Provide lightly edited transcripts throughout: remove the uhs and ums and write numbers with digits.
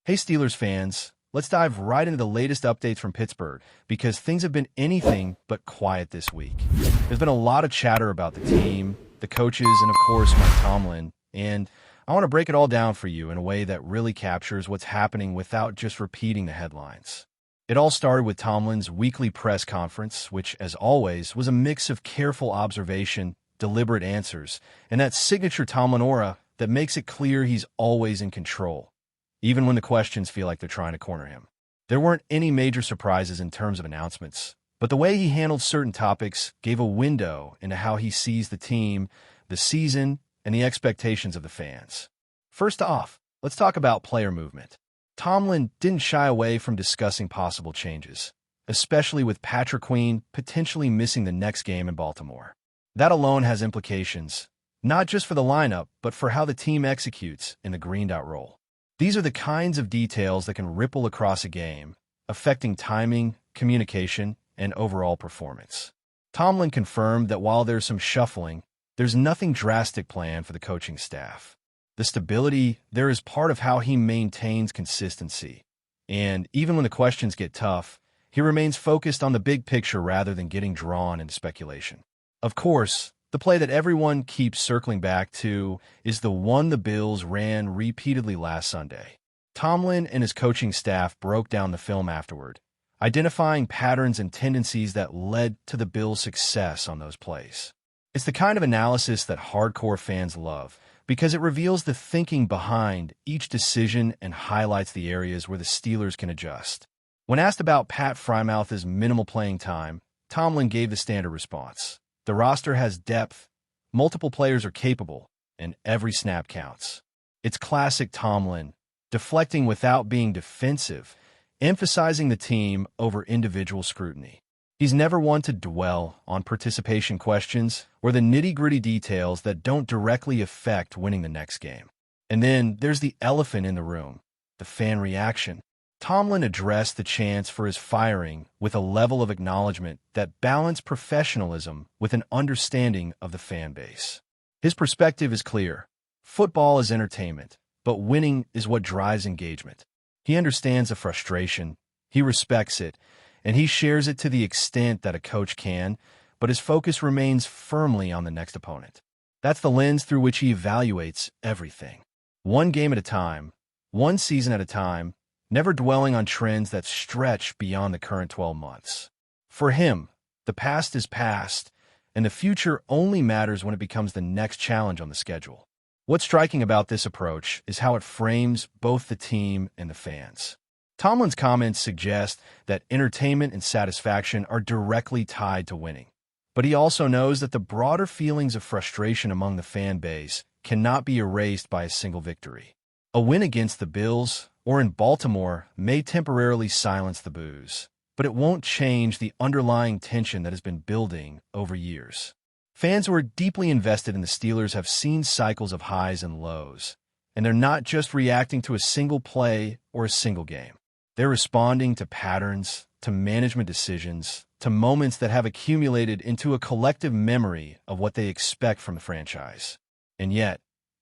Hey Steelers fans, let's dive right into the latest updates from Pittsburgh because things have been anything but quiet this week. There's been a lot of chatter about the team, the coaches, and of course Mike Tomlin, and I want to break it all down for you in a way that really captures what's happening without just repeating the headlines. It all started with Tomlin's weekly press conference, which, as always, was a mix of careful observation, deliberate answers, and that signature Tomlin aura that makes it clear he's always in control, even when the questions feel like they're trying to corner him. There weren't any major surprises in terms of announcements, but the way he handled certain topics gave a window into how he sees the team, the season, and the expectations of the fans. First off, let's talk about player movement. Tomlin didn't shy away from discussing possible changes, especially with Patrick Queen potentially missing the next game in Baltimore. That alone has implications, not just for the lineup, but for how the team executes in the green-out role. These are the kinds of details that can ripple across a game, affecting timing, communication, and overall performance. Tomlin confirmed that while there's some shuffling, there's nothing drastic planned for the coaching staff. The stability there is part of how he maintains consistency. And even when the questions get tough, he remains focused on the big picture rather than getting drawn into speculation. Of course, the play that everyone keeps circling back to is the one the Bills ran repeatedly last Sunday. Tomlin and his coaching staff broke down the film afterward, identifying patterns and tendencies that led to the Bills' success on those plays. It's the kind of analysis that hardcore fans love because it reveals the thinking behind each decision and highlights the areas where the Steelers can adjust. When asked about Pat Freiermuth's minimal playing time, Tomlin gave the standard response. The roster has depth, multiple players are capable, and every snap counts. It's classic Tomlin, deflecting without being defensive, emphasizing the team over individual scrutiny. He's never one to dwell on participation questions or the nitty-gritty details that don't directly affect winning the next game. And then there's the elephant in the room, the fan reaction. Tomlin addressed the chance for his firing with a level of acknowledgement that balanced professionalism with an understanding of the fan base. His perspective is clear. Football is entertainment, but winning is what drives engagement. He understands the frustration, he respects it, and he shares it to the extent that a coach can, but his focus remains firmly on the next opponent. That's the lens through which he evaluates everything. One game at a time, one season at a time, never dwelling on trends that stretch beyond the current 12 months. For him, the past is past, and the future only matters when it becomes the next challenge on the schedule. What's striking about this approach is how it frames both the team and the fans. Tomlin's comments suggest that entertainment and satisfaction are directly tied to winning. But he also knows that the broader feelings of frustration among the fan base cannot be erased by a single victory. A win against the Bills or in Baltimore may temporarily silence the boos, but it won't change the underlying tension that has been building over years. Fans who are deeply invested in the Steelers have seen cycles of highs and lows, and they're not just reacting to a single play or a single game. They're responding to patterns, to management decisions, to moments that have accumulated into a collective memory of what they expect from the franchise. And yet,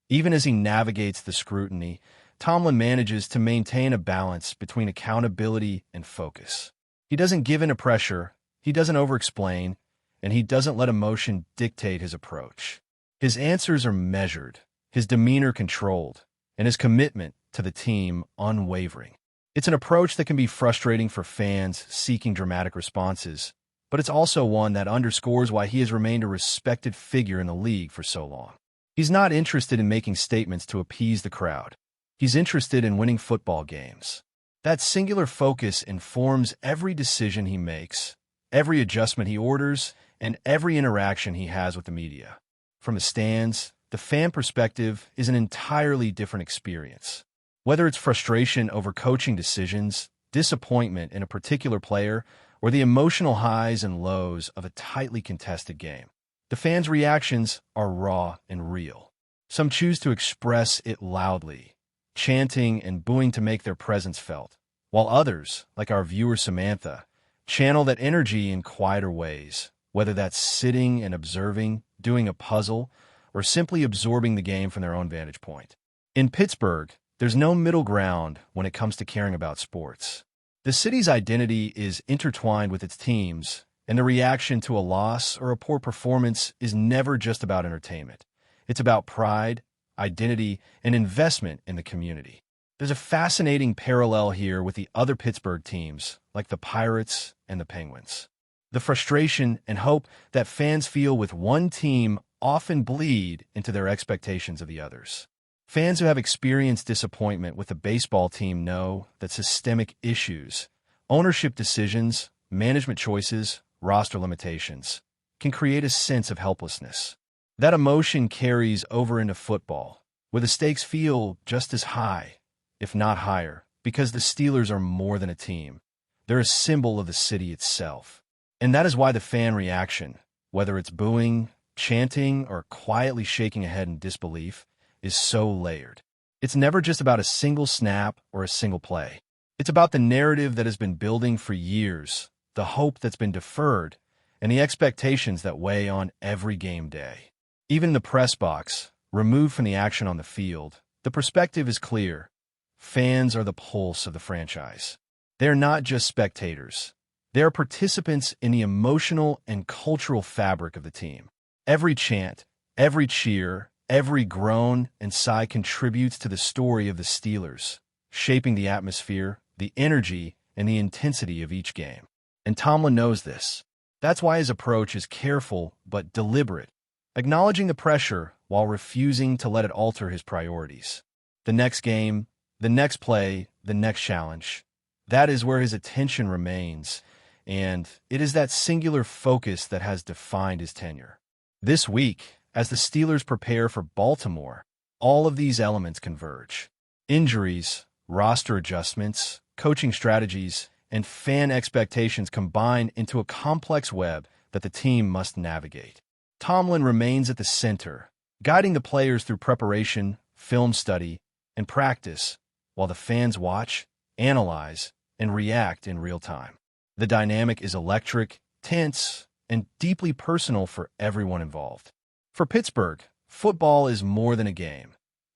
even as he navigates the scrutiny, Tomlin manages to maintain a balance between accountability and focus. He doesn't give in to pressure, he doesn't over-explain, and he doesn't let emotion dictate his approach. His answers are measured, his demeanor controlled, and his commitment to the team unwavering. It's an approach that can be frustrating for fans seeking dramatic responses, but it's also one that underscores why he has remained a respected figure in the league for so long. He's not interested in making statements to appease the crowd. He's interested in winning football games. That singular focus informs every decision he makes, every adjustment he orders, and every interaction he has with the media. From the stands, the fan perspective is an entirely different experience. Whether it's frustration over coaching decisions, disappointment in a particular player, or the emotional highs and lows of a tightly contested game, the fans' reactions are raw and real. Some choose to express it loudly, chanting and booing to make their presence felt, while others, like our viewer Samantha, channel that energy in quieter ways, whether that's sitting and observing, doing a puzzle, or simply absorbing the game from their own vantage point. In Pittsburgh, There's no middle ground when it comes to caring about sports. The city's identity is intertwined with its teams, and the reaction to a loss or a poor performance is never just about entertainment. It's about pride, identity, and investment in the community. There's a fascinating parallel here with the other Pittsburgh teams, like the Pirates and the Penguins. The frustration and hope that fans feel with one team often bleed into their expectations of the others. Fans who have experienced disappointment with the baseball team know that systemic issues, ownership decisions, management choices, roster limitations, can create a sense of helplessness. That emotion carries over into football, where the stakes feel just as high, if not higher, because the Steelers are more than a team. They're a symbol of the city itself. And that is why the fan reaction, whether it's booing, chanting, or quietly shaking a head in disbelief, is so layered. It's never just about a single snap or a single play. It's about the narrative that has been building for years, the hope that's been deferred, and the expectations that weigh on every game day. Even in the press box, removed from the action on the field, the perspective is clear. Fans are the pulse of the franchise. They're not just spectators. They are participants in the emotional and cultural fabric of the team. Every chant, every cheer, every groan and sigh contributes to the story of the Steelers, shaping the atmosphere, the energy, and the intensity of each game. And Tomlin knows this. That's why his approach is careful but deliberate, acknowledging the pressure while refusing to let it alter his priorities. The next game, the next play, the next challenge, that is where his attention remains, and it is that singular focus that has defined his tenure. This week, as the Steelers prepare for Baltimore, all of these elements converge. Injuries, roster adjustments, coaching strategies, and fan expectations combine into a complex web that the team must navigate. Tomlin remains at the center, guiding the players through preparation, film study, and practice, while the fans watch, analyze, and react in real time. The dynamic is electric, tense, and deeply personal for everyone involved. For Pittsburgh, football is more than a game.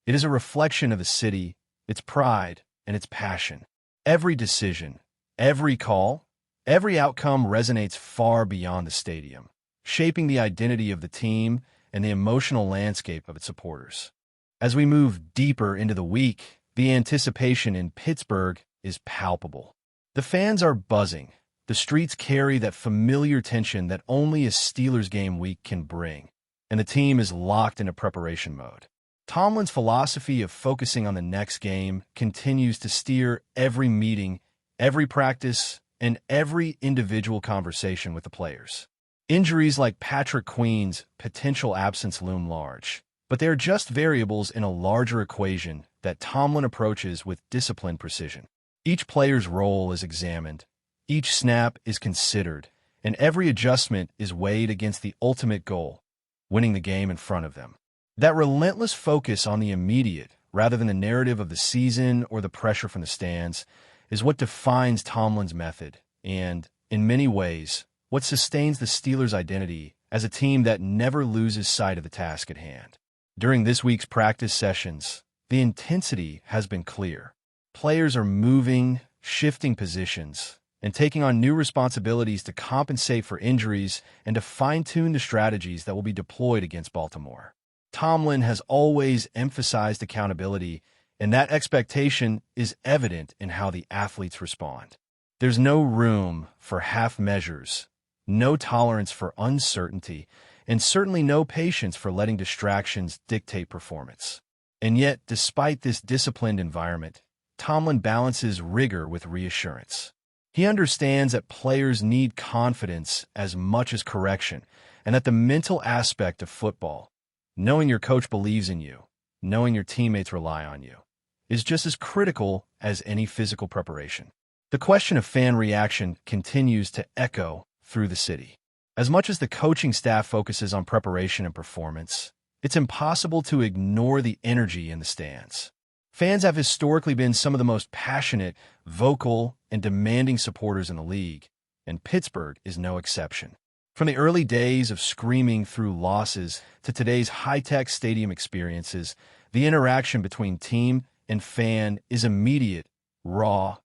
It is a reflection of the city, its pride, and its passion. Every decision, every call, every outcome resonates far beyond the stadium, shaping the identity of the team and the emotional landscape of its supporters. As we move deeper into the week, the anticipation in Pittsburgh is palpable. The fans are buzzing. The streets carry that familiar tension that only a Steelers game week can bring, and the team is locked into preparation mode. Tomlin's philosophy of focusing on the next game continues to steer every meeting, every practice, and every individual conversation with the players. Injuries like Patrick Queen's potential absence loom large, but they are just variables in a larger equation that Tomlin approaches with disciplined precision. Each player's role is examined, each snap is considered, and every adjustment is weighed against the ultimate goal, winning the game in front of them. That relentless focus on the immediate, rather than the narrative of the season or the pressure from the stands, is what defines Tomlin's method and, in many ways, what sustains the Steelers' identity as a team that never loses sight of the task at hand. During this week's practice sessions, the intensity has been clear. Players are moving, shifting positions, and taking on new responsibilities to compensate for injuries and to fine-tune the strategies that will be deployed against Baltimore. Tomlin has always emphasized accountability, and that expectation is evident in how the athletes respond. There's no room for half measures, no tolerance for uncertainty, and certainly no patience for letting distractions dictate performance. And yet, despite this disciplined environment, Tomlin balances rigor with reassurance. He understands that players need confidence as much as correction, and that the mental aspect of football, knowing your coach believes in you, knowing your teammates rely on you, is just as critical as any physical preparation. The question of fan reaction continues to echo through the city. As much as the coaching staff focuses on preparation and performance, it's impossible to ignore the energy in the stands. Fans have historically been some of the most passionate, vocal, and demanding supporters in the league, and Pittsburgh is no exception. From the early days of screaming through losses to today's high-tech stadium experiences, the interaction between team and fan is immediate, raw,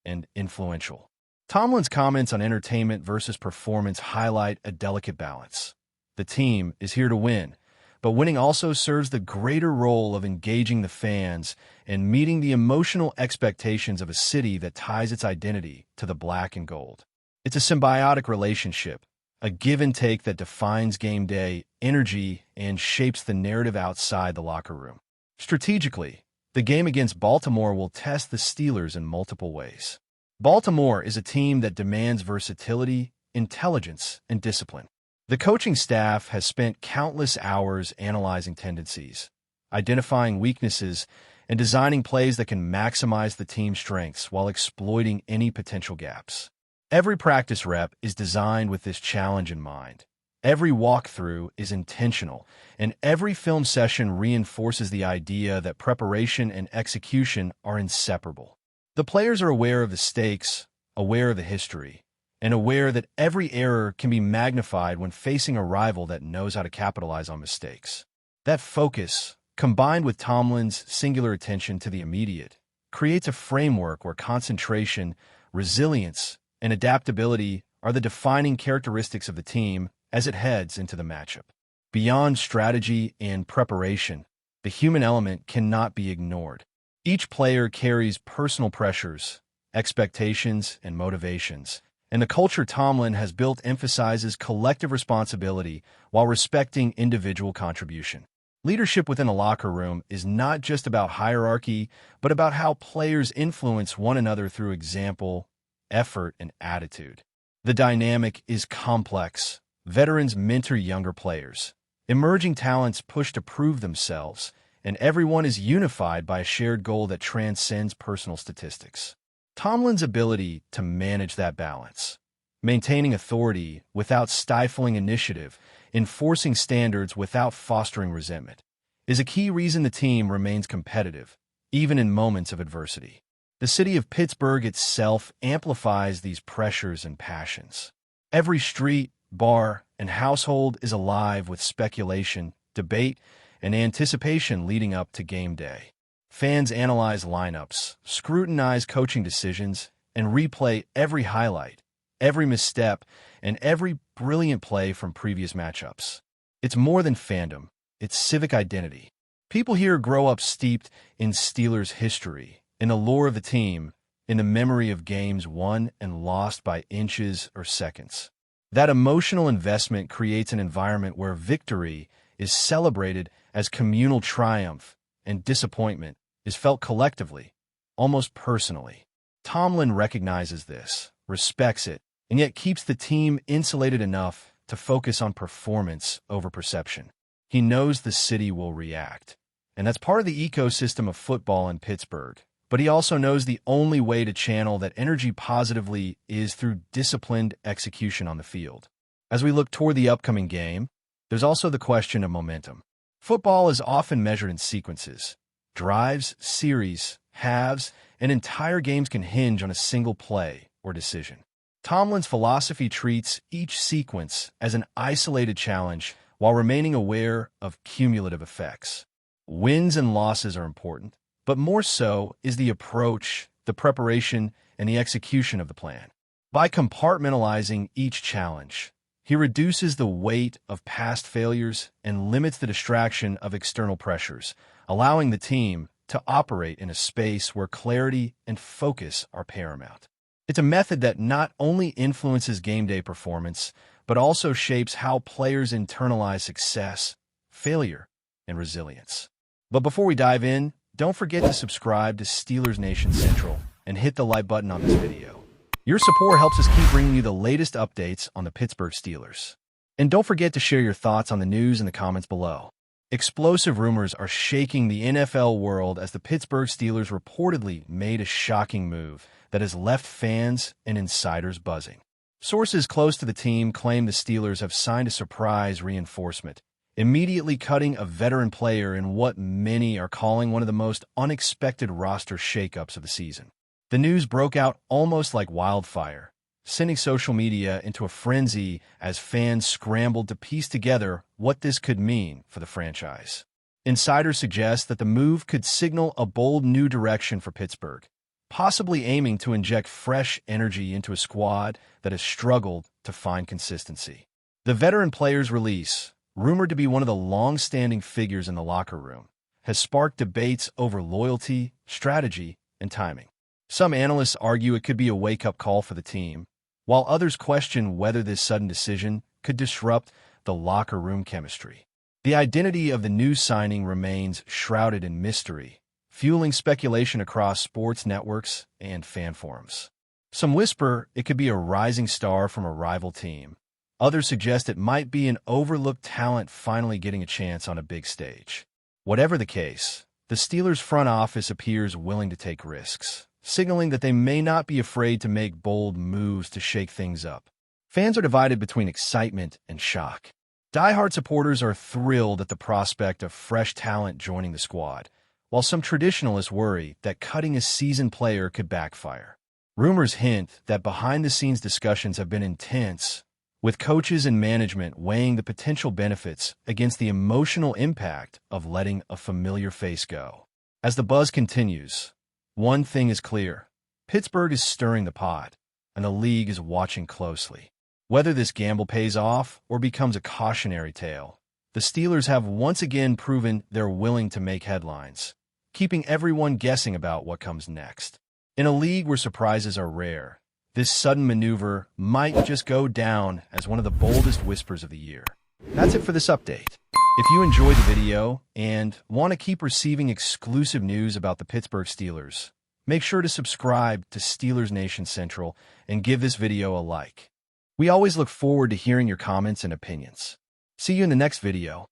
and influential. Tomlin's comments on entertainment versus performance highlight a delicate balance. The team is here to win, but winning also serves the greater role of engaging the fans and meeting the emotional expectations of a city that ties its identity to the black and gold. It's a symbiotic relationship, a give and take that defines game day energy and shapes the narrative outside the locker room. Strategically, the game against Baltimore will test the Steelers in multiple ways. Baltimore is a team that demands versatility, intelligence, and discipline. The coaching staff has spent countless hours analyzing tendencies, identifying weaknesses, and designing plays that can maximize the team's strengths while exploiting any potential gaps. Every practice rep is designed with this challenge in mind. Every walkthrough is intentional, and every film session reinforces the idea that preparation and execution are inseparable. The players are aware of the stakes, aware of the history, and aware that every error can be magnified when facing a rival that knows how to capitalize on mistakes. That focus, combined with Tomlin's singular attention to the immediate, creates a framework where concentration, resilience, and adaptability are the defining characteristics of the team as it heads into the matchup. Beyond strategy and preparation, the human element cannot be ignored. Each player carries personal pressures, expectations, and motivations, and the culture Tomlin has built emphasizes collective responsibility while respecting individual contribution. Leadership within a locker room is not just about hierarchy, but about how players influence one another through example, effort, and attitude. The dynamic is complex. Veterans mentor younger players. Emerging talents push to prove themselves, and everyone is unified by a shared goal that transcends personal statistics. Tomlin's ability to manage that balance, maintaining authority without stifling initiative, enforcing standards without fostering resentment, is a key reason the team remains competitive, even in moments of adversity. The city of Pittsburgh itself amplifies these pressures and passions. Every street, bar, and household is alive with speculation, debate, and anticipation leading up to game day. Fans analyze lineups, scrutinize coaching decisions, and replay every highlight, every misstep, and every brilliant play from previous matchups. It's more than fandom, it's civic identity. People here grow up steeped in Steelers history, in the lore of the team, in the memory of games won and lost by inches or seconds. That emotional investment creates an environment where victory is celebrated as communal triumph and disappointment is felt collectively, almost personally. Tomlin recognizes this, respects it, and yet keeps the team insulated enough to focus on performance over perception. He knows the city will react, and that's part of the ecosystem of football in Pittsburgh. But he also knows the only way to channel that energy positively is through disciplined execution on the field. As we look toward the upcoming game, there's also the question of momentum. Football is often measured in sequences. Drives, series, halves, and entire games can hinge on a single play or decision. Tomlin's philosophy treats each sequence as an isolated challenge while remaining aware of cumulative effects. Wins and losses are important, but more so is the approach, the preparation, and the execution of the plan. By compartmentalizing each challenge, he reduces the weight of past failures and limits the distraction of external pressures, allowing the team to operate in a space where clarity and focus are paramount. It's a method that not only influences game day performance, but also shapes how players internalize success, failure, and resilience. But before we dive in, don't forget to subscribe to Steelers Nation Central and hit the like button on this video. Your support helps us keep bringing you the latest updates on the Pittsburgh Steelers. And don't forget to share your thoughts on the news in the comments below. Explosive rumors are shaking the NFL world as the Pittsburgh Steelers reportedly made a shocking move that has left fans and insiders buzzing. Sources close to the team claim the Steelers have signed a surprise reinforcement, immediately cutting a veteran player in what many are calling one of the most unexpected roster shakeups of the season. The news broke out almost like wildfire, sending social media into a frenzy as fans scrambled to piece together what this could mean for the franchise. Insiders suggest that the move could signal a bold new direction for Pittsburgh, possibly aiming to inject fresh energy into a squad that has struggled to find consistency. The veteran player's release, rumored to be one of the long-standing figures in the locker room, has sparked debates over loyalty, strategy, and timing. Some analysts argue it could be a wake-up call for the team, while others question whether this sudden decision could disrupt the locker room chemistry. The identity of the new signing remains shrouded in mystery, fueling speculation across sports networks and fan forums. Some whisper it could be a rising star from a rival team. Others suggest it might be an overlooked talent finally getting a chance on a big stage. Whatever the case, the Steelers' front office appears willing to take risks, signaling that they may not be afraid to make bold moves to shake things up. Fans are divided between excitement and shock. Die-hard supporters are thrilled at the prospect of fresh talent joining the squad, while some traditionalists worry that cutting a seasoned player could backfire. Rumors hint that behind-the-scenes discussions have been intense, with coaches and management weighing the potential benefits against the emotional impact of letting a familiar face go. As the buzz continues, one thing is clear: Pittsburgh is stirring the pot, and the league is watching closely. Whether this gamble pays off or becomes a cautionary tale, the Steelers have once again proven they're willing to make headlines, keeping everyone guessing about what comes next. In a league where surprises are rare, this sudden maneuver might just go down as one of the boldest whispers of the year. That's it for this update. If you enjoyed the video and want to keep receiving exclusive news about the Pittsburgh Steelers, make sure to subscribe to Steelers Nation Central and give this video a like. We always look forward to hearing your comments and opinions. See you in the next video.